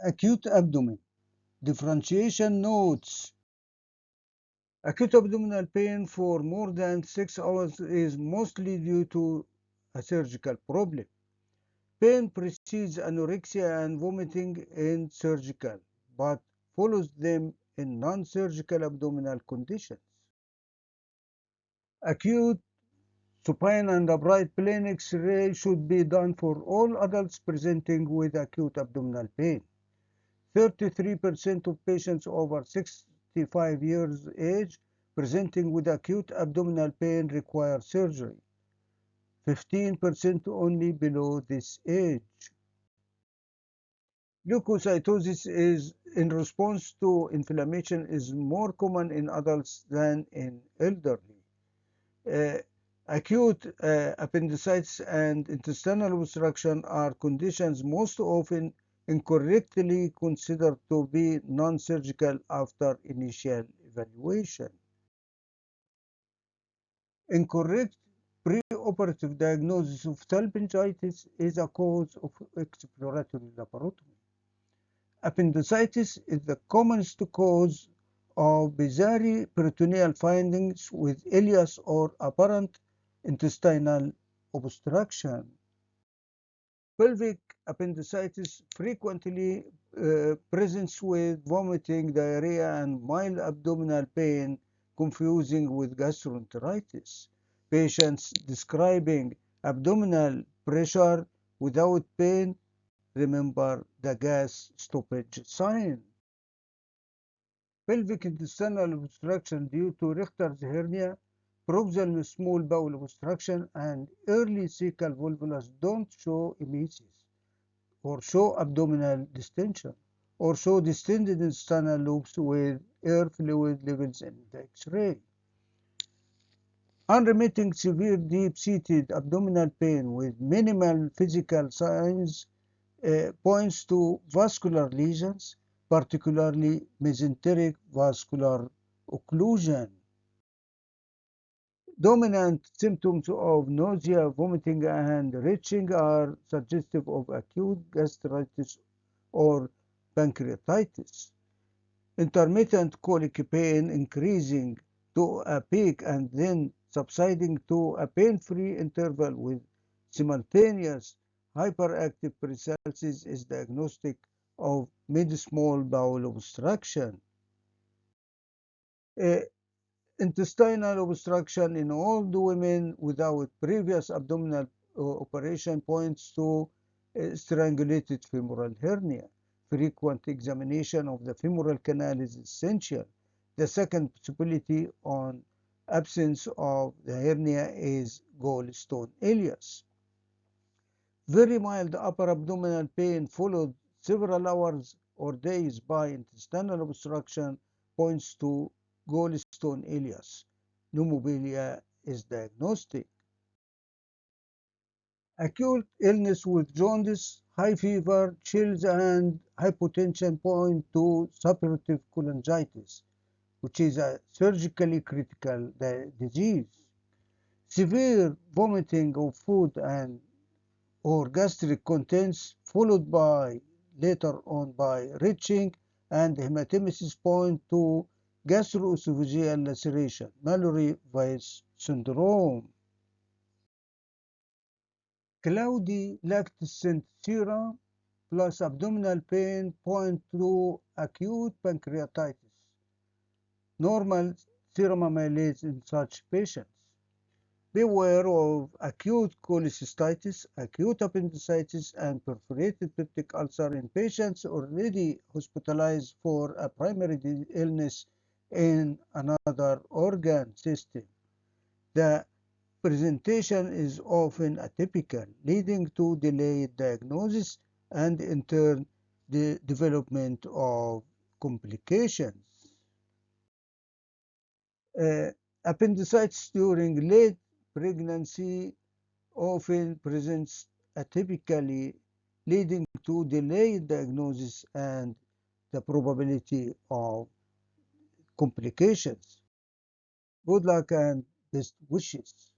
Acute abdomen. Differentiation notes. Acute abdominal pain for more than 6 hours is mostly due to a surgical problem. Pain precedes anorexia and vomiting in surgical, but follows them in non-surgical abdominal conditions. Acute supine and upright plane X-ray should be done for all adults presenting with acute abdominal pain. 33% of patients over 65 years age presenting with acute abdominal pain require surgery. 15% only below this age. Leucocytosis is in response to inflammation is more common in adults than in elderly. Acute appendicitis and intestinal obstruction are conditions most often incorrectly considered to be non-surgical after initial evaluation. Incorrect preoperative diagnosis of appendicitis is a cause of exploratory laparotomy. Appendicitis is the commonest cause of bizarre peritoneal findings with ileus or apparent intestinal obstruction. Pelvic appendicitis frequently presents with vomiting, diarrhea, and mild abdominal pain, confusing with gastroenteritis. Patients describing abdominal pressure without pain remember the gas stoppage sign. Pelvic intestinal obstruction due to Richter's hernia, proximal small bowel obstruction, and early caecal volvulus don't show emesis, or show abdominal distension, or show distended intestinal loops with air fluid levels in the X-ray. Unremitting severe deep-seated abdominal pain with minimal physical signs points to vascular lesions, particularly mesenteric vascular occlusion. Dominant symptoms of nausea, vomiting, and retching are suggestive of acute gastritis or pancreatitis. Intermittent colic pain increasing to a peak and then subsiding to a pain-free interval with simultaneous hyperactive peristalsis is diagnostic of mid-small bowel obstruction. Intestinal obstruction in old women without previous abdominal operation points to strangulated femoral hernia. Frequent examination of the femoral canal is essential. The second possibility on absence of the hernia is gallstone ileus. Very mild upper abdominal pain followed several hours or days by intestinal obstruction points to gallstone ileus. Pneumobilia is diagnostic. Acute illness with jaundice, high fever, chills, and hypotension point to suppurative cholangitis, which is a surgically critical disease. Severe vomiting of food and or gastric contents followed by later on by retching and hematemesis point to gastroesophageal laceration, Mallory-Weiss syndrome. Cloudy lactescent serum plus abdominal pain point to acute pancreatitis. Normal serum amylase in such patients. Beware of acute cholecystitis, acute appendicitis, and perforated peptic ulcer in patients already hospitalized for a primary illness in another organ system. The presentation is often atypical, leading to delayed diagnosis and in turn the development of complications. Appendicitis during late pregnancy often presents atypically, leading to delayed diagnosis and the probability of complications. Good luck and best wishes.